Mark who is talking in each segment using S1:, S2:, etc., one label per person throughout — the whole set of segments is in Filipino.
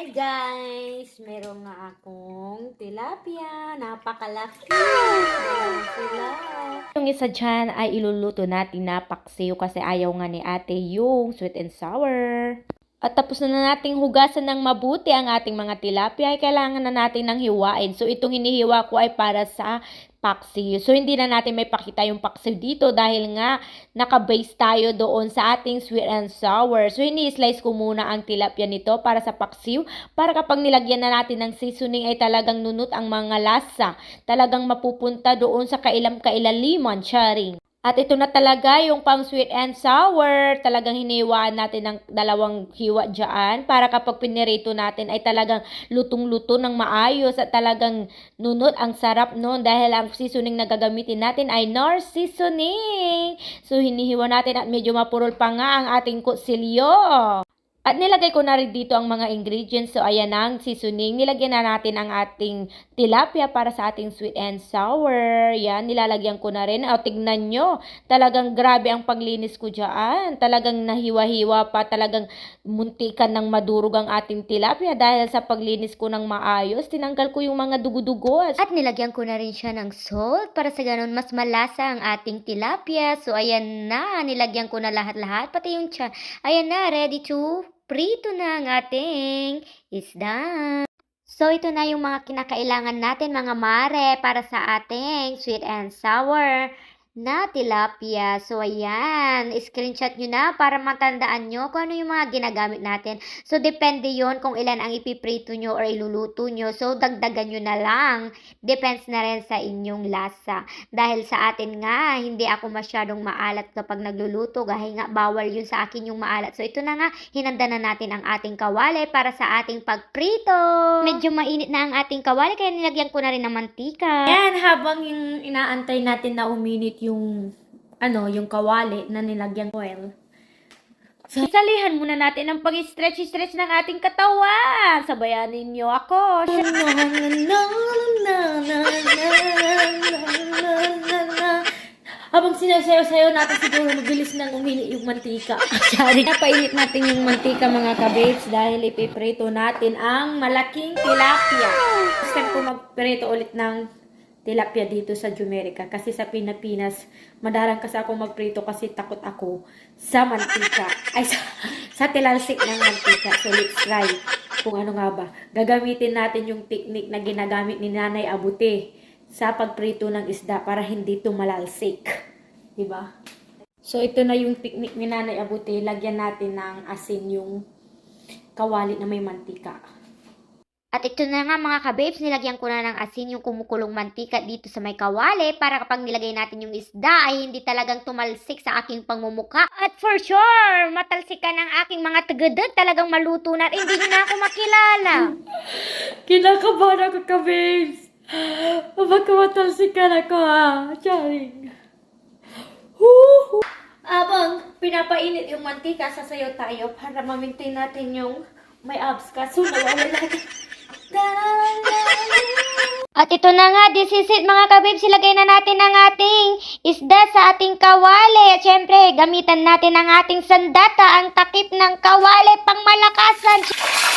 S1: Guys, meron nga akong tilapia. Napakalaki. Ayan sila.
S2: Yung isa dyan ay iluluto natin na paksiw kasi ayaw nga ni ate yung sweet and sour. At tapos na nating hugasan ng mabuti ang ating mga tilapia, ay kailangan na natin ng hiwain. So itong hinihiwa ko ay para sa paksiw. So hindi na natin may pakita yung paksiw dito dahil nga naka-base tayo doon sa ating sweet and sour. So ini-slice ko muna ang tilapia nito para sa paksiw, para kapag nilagyan na natin ng seasoning ay talagang nunot ang mga lasa. Talagang mapupunta doon sa kailaliman, charing. At ito na talaga yung pang sweet and sour. Talagang hiniwaan natin ng dalawang hiwa dyan para kapag pinirito natin ay talagang lutong-luto ng maayos at talagang nunot ang sarap nun dahil ang seasoning na gagamitin natin ay Knorr seasoning. So hinihiwa natin at medyo mapurol pa nga ang ating kutsilyo. At nilagay ko na rin dito ang mga ingredients. So, ayan ang seasoning. Nilagyan na natin ang ating tilapia para sa ating sweet and sour. Yan, nilalagyan ko na rin. O, tignan nyo. Talagang grabe ang paglinis ko dyan. Talagang nahiwa-hiwa pa. Talagang muntikan ng madurog ang ating tilapia. Dahil sa paglinis ko ng maayos, tinanggal ko yung mga dugo-dugo.
S3: At nilagyan ko na rin siya ng salt para sa ganun mas malasa ang ating tilapia. So, ayan na. Nilagyan ko na lahat-lahat. Pati yung tiyan. Ayan na. Ready to prito na ang ating isda. So, ito na yung mga kinakailangan natin mga mare para sa ating sweet and sour na tilapia. So, ayan. Screenshot nyo na para matandaan nyo kung ano yung mga ginagamit natin. So, depende yon kung ilan ang ipiprito nyo or iluluto nyo. So, dagdagan nyo na lang. Depends na rin sa inyong lasa. Dahil sa atin nga, hindi ako masyadong maalat kapag nagluluto. Dahil nga, bawal yun sa akin yung maalat. So, ito na nga, hinanda na natin ang ating kawali para sa ating pagprito. Medyo mainit na ang ating kawali, kaya nilagyan ko na rin ng mantika.
S1: Yan, habang yung inaantay natin na uminit yung kawali na nilagyan oil.
S2: So, salihan muna natin ang pag-stretch-stretch ng ating katawan. Sabayanin nyo ako.
S1: Habang sinasayaw-sayaw natin siguro mabilis nang umini yung mantika. Sorry. Napainit natin yung mantika mga kabits dahil ipiprito natin ang malaking tilapia. First time ko magprito ulit ng tilapia dito sa Jumerica kasi sa Pilipinas madalang kasi ako magprito kasi takot ako sa mantika. Ay, sa tilalsik ng mantika. So let's try kung ano nga ba. Gagamitin natin yung technique na ginagamit ni Nanay Abute sa pagprito ng isda para hindi ito malalsik. Diba? So, ito na yung technique ni Nanay Abute. Lagyan natin ng asin yung kawali na may mantika.
S3: At ito na nga mga kababes, nilagyan ko na ng asin yung kumukulong mantika dito sa may kawali para kapag nilagay natin yung isda ay hindi talagang tumalsik sa aking pangmumuka. At for sure, matalsikan ng aking mga tagadad, talagang maluto na at hindi nyo na ako makilala.
S1: Kinakabahan ako, kababes. Magkamatalsikan ako, ha? Charing. Abang pinapainit yung mantika, sasayaw tayo para ma-maintain natin yung may abs ka. So, nawawala.
S3: At ito na nga, this is it mga kabibs, ilagay na natin ang ating isda sa ating kawali. At syempre, gamitan natin ang ating sandata, ang takip ng kawali, pang malakasan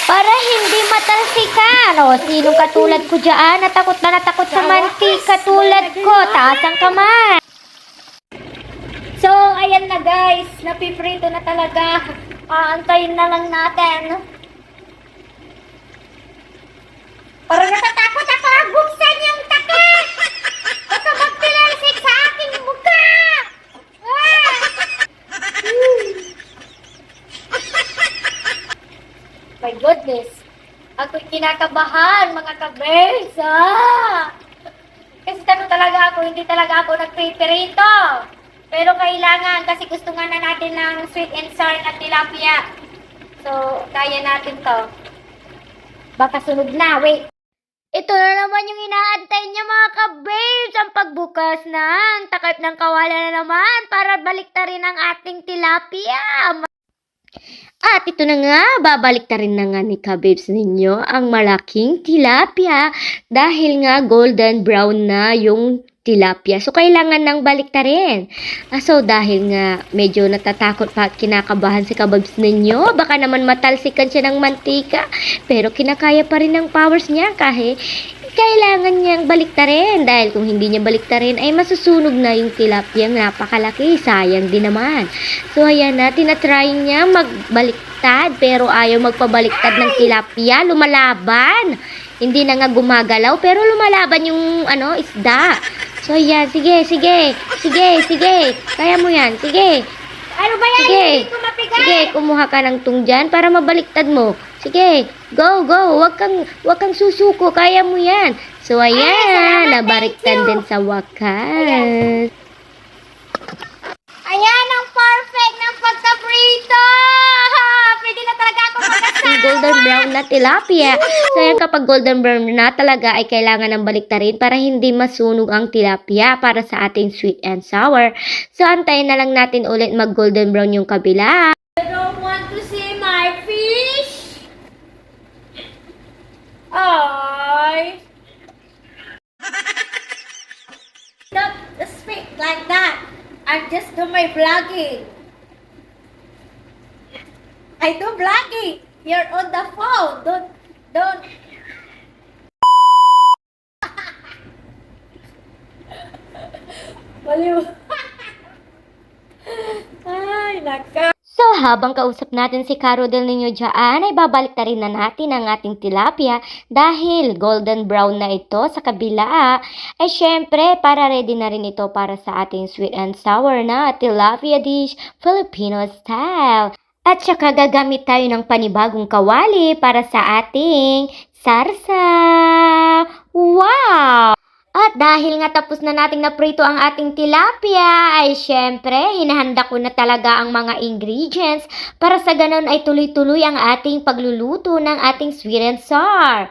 S3: para hindi matalsikan. O, sinong katulad ko dyan, natakot na natakot sa mantika tulad ko, taas ang kamay. So, ayan na guys, napiprito na talaga. Aantayin na lang natin. Parang natatakot ako, buksan yung takip! Baka magtilalsik sa aking mukha! Ah! My goodness! Ako'y kinakabahan, mga kabers! Kasi talaga ako, hindi talaga ako nagpiprito. Pero kailangan, kasi gusto nga na natin ng sweet and sour na tilapia. So, kaya natin to. Baka sunod na, wait. Ito na naman yung inaantay niya mga kababes, ang pagbukas ng takip ng kawali na naman para baliktarin ang ating tilapia. At ito na nga, babaliktarin na nga ni kababes ninyo ang malaking tilapia dahil nga golden brown na yung tilapia. So, kailangan ng baliktarin. So, dahil nga medyo natatakot pa at kinakabahan si kababs ninyo, baka naman matalsikan siya ng mantika. Pero kinakaya pa rin ng powers niya kahit kailangan niyang baliktarin. Dahil kung hindi niya baliktarin, ay masusunog na yung tilapia. Napakalaki. Sayang din naman. So, ayan na. Tinatry niya magbaliktad pero ayaw magpabaliktad ng tilapia. Lumalaban. Hindi na nga gumagalaw pero lumalaban yung isda. So, yan. Sige. Kaya mo yan. Sige.
S1: Ano ba yan?
S3: Sige.
S1: Hindi ko mapigat.
S3: Sige, kumuha ka ng tungjan para mabaliktad mo. Sige. Go. Huwag kang susuko. Kaya mo yan. So, ayan.
S1: salamat,
S3: Nabaliktad
S1: thank you.
S3: din sa wakas.
S1: Ayan ang perfect ng pagka-prito! Pwede na talaga ako
S3: Yung golden brown na tilapia. So, yan kapag golden brown na talaga ay kailangan ng baliktarin para hindi masunog ang tilapia para sa ating sweet and sour. So, antayin na lang natin ulit mag golden brown yung kabila.
S1: I don't want to see my fish! Ay! Don't speak like that! I just do my vlogging. I do vlogging. You're on the phone. Don't. Baliw. Ay, naka.
S3: So, habang kausap natin si Caro Del Nino dyan, ay babalik na rin na natin ang ating tilapia dahil golden brown na ito sa kabila. Ay syempre, para ready na rin ito para sa ating sweet and sour na tilapia dish, Filipino style. At saka gagamit tayo ng panibagong kawali para sa ating sarsa. Wow! At dahil nga tapos na nating naprito ang ating tilapia, ay syempre, hinahanda ko na talaga ang mga ingredients para sa ganon ay tuloy-tuloy ang ating pagluluto ng ating sweet and sour.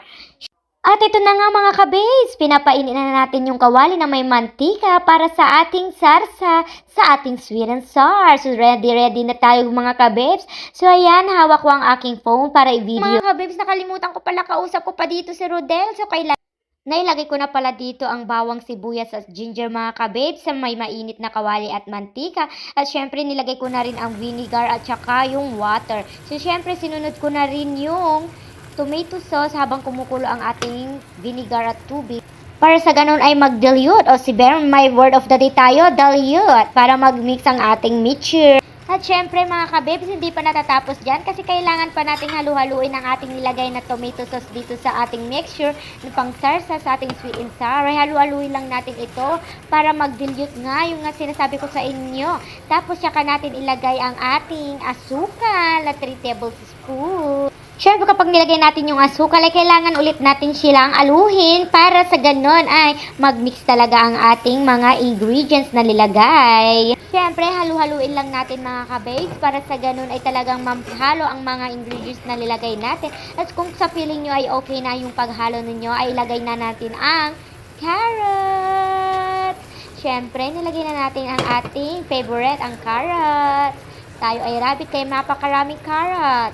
S3: At ito na nga mga kabes, pinapainit na natin yung kawali na may mantika para sa ating sarsa, sa ating sweet and sour. So ready na tayo mga kabes. So ayan, hawak ko ang aking phone para i-video. Mga kabes, nakalimutan ko pala, kausap ko pa dito si Rodel. So kailangan nailagay ko na pala dito ang bawang sibuyas at ginger mga kababes sa may mainit na kawali at mantika. At syempre nilagay ko na rin ang vinegar at saka yung water. So syempre sinunod ko na rin yung tomato sauce habang kumukulo ang ating vinegar at tubig. Para sa ganun ay mag-dilute o si Bear, may word of the day tayo, dilute, para mag-mix ang ating mixture. At syempre mga kabebs, hindi pa natatapos dyan kasi kailangan pa nating halu-haluin ang ating nilagay na tomato sauce dito sa ating mixture ng pang sarsa sa ating sweet and sour. Halu-haluin lang natin ito para mag-dilute nga yung nga sinasabi ko sa inyo. Tapos saka natin ilagay ang ating asukal na 3 tablespoons. Syempre kapag nilagay natin yung asukal ay kailangan ulit natin silang aluhin para sa ganon ay mag-mix talaga ang ating mga ingredients na nilagay. Syempre halu-haluin lang natin mga kababes para sa ganon ay talagang mahalo ang mga ingredients na nilagay natin. At kung sa feeling nyo ay okay na yung paghalo ninyo ay ilagay na natin ang carrot. Syempre nilagay na natin ang ating favorite, ang carrot. Tayo ay rabbit kaya mapakaraming carrot.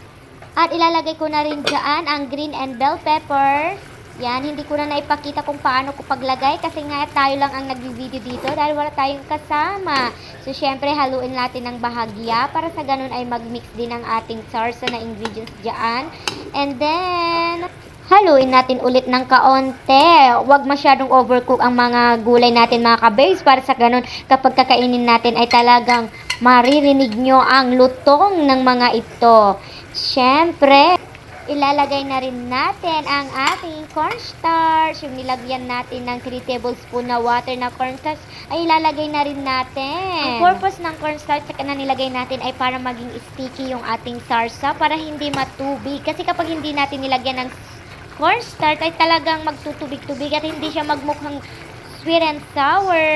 S3: At ilalagay ko na rin dyan ang green and bell pepper. Yan, hindi ko na naipakita kung paano ko paglagay kasi nga tayo lang ang nag-video dito dahil wala tayong kasama. So, syempre, haluin natin ng bahagya para sa ganun ay mag-mix din ang ating sarsa na ingredients dyan. And then, haluin natin ulit ng kaonte. Huwag masyadong overcook ang mga gulay natin mga kababes para sa ganun kapag kakainin natin ay talagang maririnig nyo ang lutong ng mga ito. Syempre, ilalagay na rin natin ang ating cornstarch. Yung nilagyan natin ng 3 tablespoon na water na cornstarch ay ilalagay na rin natin. Ang purpose ng cornstarch na nilagay natin ay para maging sticky yung ating sarsa, para hindi matubig. Kasi kapag hindi natin nilagyan ng cornstarch ay talagang magtutubig-tubig at hindi siya magmukhang sweet and sour.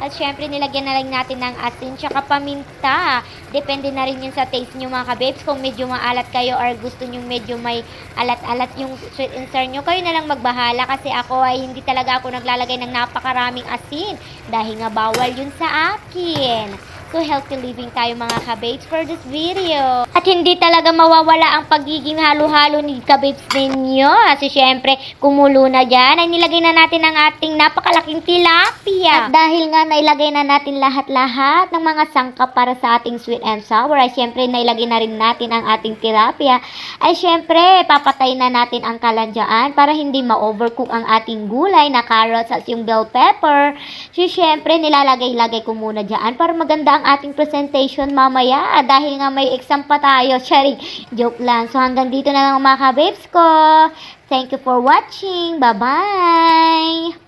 S3: At syempre nilagyan na lang natin ng asin tsaka paminta. Depende na rin yun sa taste nyo mga kababes. Kung medyo maalat kayo or gusto nyo medyo may alat-alat yung sweet and sour nyo, kayo na lang magbahala. Kasi ako ay hindi talaga ako naglalagay ng napakaraming asin dahil nga bawal yun sa akin. So, healthy living tayo mga kababes for this video. At hindi talaga mawawala ang pagiging halo-halo ni kababes ninyo. Kasi syempre, kumulo na dyan, ay nilagay na natin ang ating napakalaking tilapia. At dahil nga nailagay na natin lahat-lahat ng mga sangkap para sa ating sweet and sour, ay syempre nailagay na rin natin ang ating tilapia. Ay syempre, papatay na natin ang kalandyaan para hindi ma-overcook ang ating gulay na carrots at yung bell pepper. So syempre, nilalagay-lagay ko muna dyan para maganda ang ating presentation mamaya dahil nga may exam pa tayo. Sharing, joke lang. So hanggang dito na lang mga kababes ko. Thank you for watching. Bye-bye!